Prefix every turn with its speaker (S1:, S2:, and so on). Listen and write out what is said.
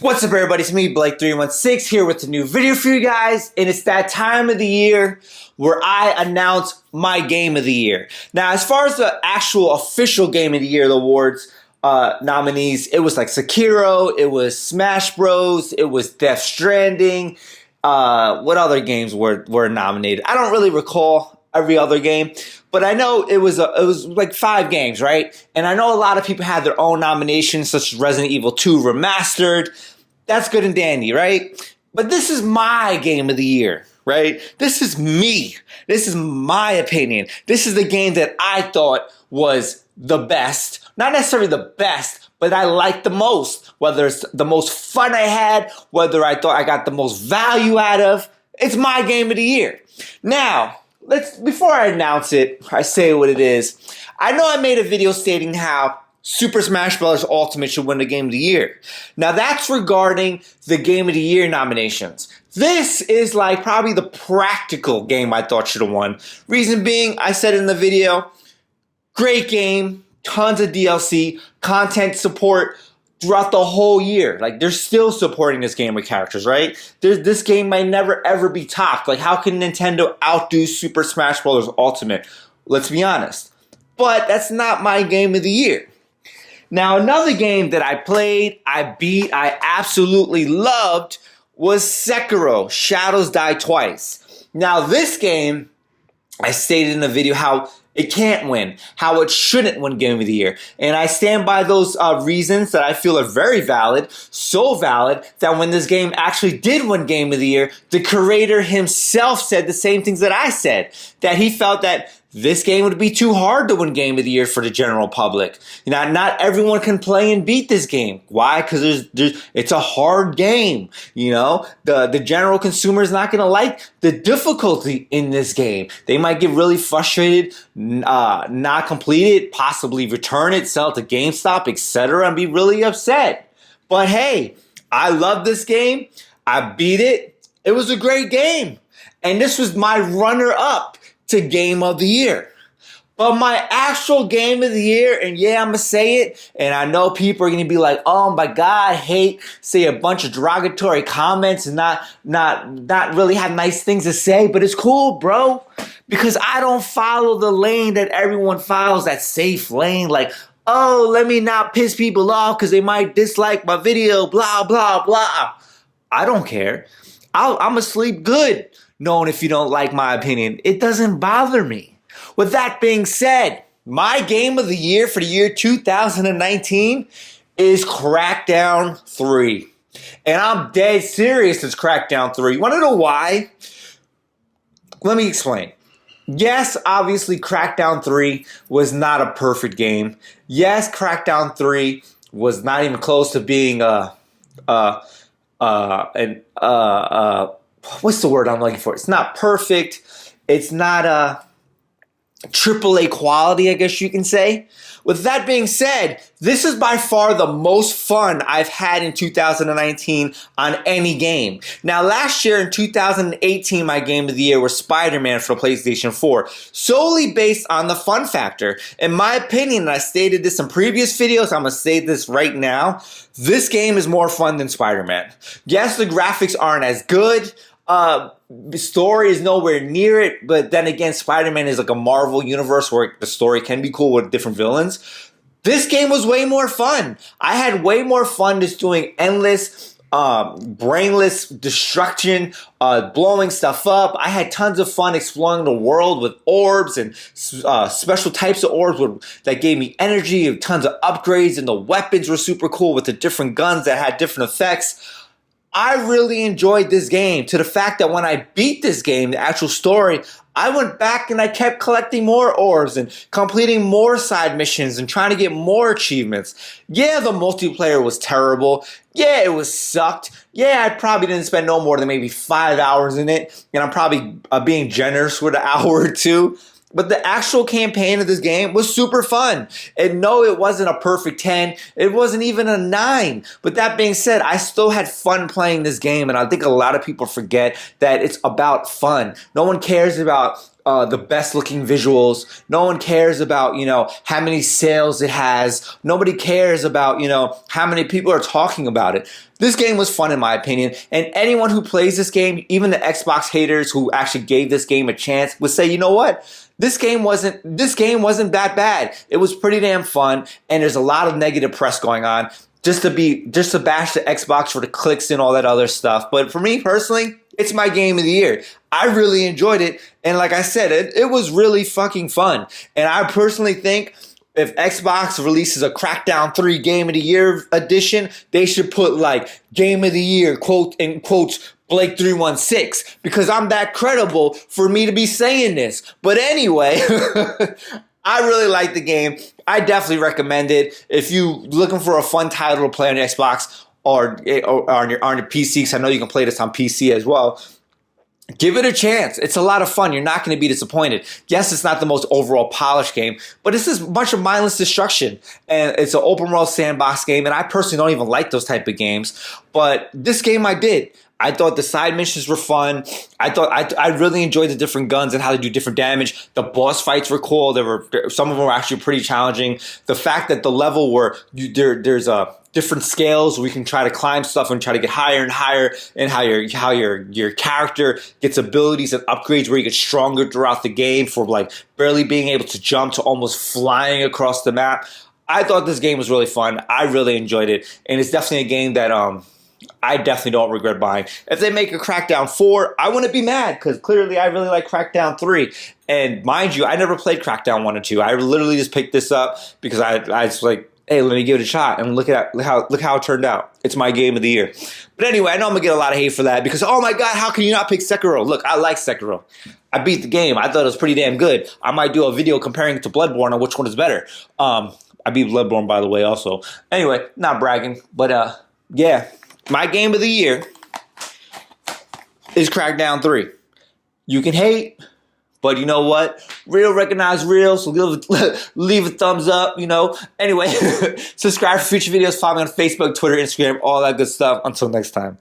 S1: What's up, everybody? It's me, Blake316, here with a new video for you guys, and it's that time of the year where I announce my Game of the Year. Now, as far as the actual official Game of the Year, the awards nominees, it was like Sekiro, it was Smash Bros, it was Death Stranding. What other games were nominated? I don't really recall every other game, but I know it was like 5 games, right? And I know a lot of people had their own nominations, such as Resident Evil 2 Remastered. That's good and dandy, right? But this is my Game of the Year, right? This is me. This is my opinion. This is the game that I thought was the best. Not necessarily the best, but I liked the most. Whether it's the most fun I had, whether I thought I got the most value out of, it's my Game of the Year. Now, before I announce it, I say what it is. I know I made a video stating how Super Smash Bros. Ultimate should win the Game of the Year. Now that's regarding the Game of the Year nominations. This is like probably the practical game I thought should have won. Reason being, I said in the video, great game, tons of DLC, content support throughout the whole year. Like, they're still supporting this game with characters, right? This game might never ever be topped. Like, how can Nintendo outdo Super Smash Bros. Ultimate? Let's be honest. But that's not my Game of the Year. Now, another game that I played, I beat, I absolutely loved was Sekiro, Shadows Die Twice. Now, this game, I stated in the video how it can't win, how it shouldn't win Game of the Year. And I stand by those reasons that I feel are very valid, so valid that when this game actually did win Game of the Year, the creator himself said the same things that I said, that he felt that this game would be too hard to win Game of the Year for the general public. Not everyone can play and beat this game. Why? Because it's a hard game. The general consumer is not going to like the difficulty in this game. They might get really frustrated, not complete it, possibly return it, sell it to GameStop, etc., and be really upset. But hey, I love this game. I beat it. It was a great game. And this was my runner-up to Game of the Year. But my actual Game of the Year, and yeah, I'm gonna say it, and I know people are gonna be like, oh my god, say a bunch of derogatory comments and not really have nice things to say, but it's cool, bro. Because I don't follow the lane that everyone follows, that safe lane, like, oh, let me not piss people off because they might dislike my video, blah, blah, blah. I don't care. I'm gonna sleep good knowing if you don't like my opinion. It doesn't bother me. With that being said, my Game of the Year for the year 2019 is Crackdown 3. And I'm dead serious, it's Crackdown 3. You want to know why? Let me explain. Yes, obviously Crackdown 3 was not a perfect game. Yes, Crackdown 3 was not even close to being what's the word I'm looking for? It's not perfect. It's not AAA quality, I guess you can say. With that being said, this is by far the most fun I've had in 2019 on any game. Now, last year in 2018, my Game of the Year was Spider-Man for PlayStation 4, solely based on the fun factor. In my opinion, and I stated this in previous videos, I'm going to say this right now, this game is more fun than Spider-Man. Yes, the graphics aren't as good. The story is nowhere near it, but then again, Spider-Man is like a Marvel universe where the story can be cool with different villains. This game was way more fun. I had way more fun just doing endless, brainless destruction, blowing stuff up. I had tons of fun exploring the world with orbs and special types of orbs that gave me energy, tons of upgrades, and the weapons were super cool with the different guns that had different effects. I really enjoyed this game to the fact that when I beat this game, the actual story, I went back and I kept collecting more orbs and completing more side missions and trying to get more achievements. Yeah, the multiplayer was terrible. Yeah, it was sucked. Yeah, I probably didn't spend no more than maybe 5 hours in it, and I'm probably being generous with an hour or two. But the actual campaign of this game was super fun. And no, it wasn't a perfect 10. It wasn't even a 9. But that being said, I still had fun playing this game. And I think a lot of people forget that it's about fun. No one cares about the best looking visuals. No one cares about, how many sales it has. Nobody cares about, how many people are talking about it. This game was fun in my opinion, and anyone who plays this game, even the Xbox haters who actually gave this game a chance, would say, you know what? This game wasn't that bad. It was pretty damn fun, and there's a lot of negative press going on just to bash the Xbox for the clicks and all that other stuff. But for me personally, it's my game of the year. I really enjoyed it, and like I said, it was really fucking fun. And I personally think if Xbox releases a Crackdown 3 Game of the Year edition, they should put like Game of the Year, quote in quotes, Blake 316, because I'm that credible for me to be saying this. But anyway, I really like the game. I definitely recommend it. If you looking for a fun title to play on your Xbox or on your PC, because I know you can play this on PC as well, give it a chance. It's a lot of fun. You're not going to be disappointed. Yes, it's not the most overall polished game, but this is a bunch of mindless destruction. And it's an open world sandbox game, and I personally don't even like those type of games. But this game I did. I thought the side missions were fun. I really enjoyed the different guns and how they do different damage. The boss fights were cool. Some of them were actually pretty challenging. The fact that the level where there's different scales where you can try to climb stuff and try to get higher and higher, and how your character gets abilities and upgrades where you get stronger throughout the game, for like barely being able to jump to almost flying across the map. I thought this game was really fun. I really enjoyed it, and it's definitely a game that I definitely don't regret buying. If they make a Crackdown 4, I wouldn't be mad, because clearly I really like Crackdown 3. And mind you, I never played Crackdown 1 and 2. I literally just picked this up because I was like, hey, let me give it a shot, and look how it turned out. It's my game of the year. But anyway, I know I'm going to get a lot of hate for that, because, oh my god, how can you not pick Sekiro? Look, I like Sekiro. I beat the game. I thought it was pretty damn good. I might do a video comparing it to Bloodborne on which one is better. I beat Bloodborne, by the way, also. Anyway, not bragging, but yeah. My game of the year is Crackdown 3. You can hate, but you know what? Real recognize real, so leave a thumbs up, Anyway, subscribe for future videos, follow me on Facebook, Twitter, Instagram, all that good stuff. Until next time.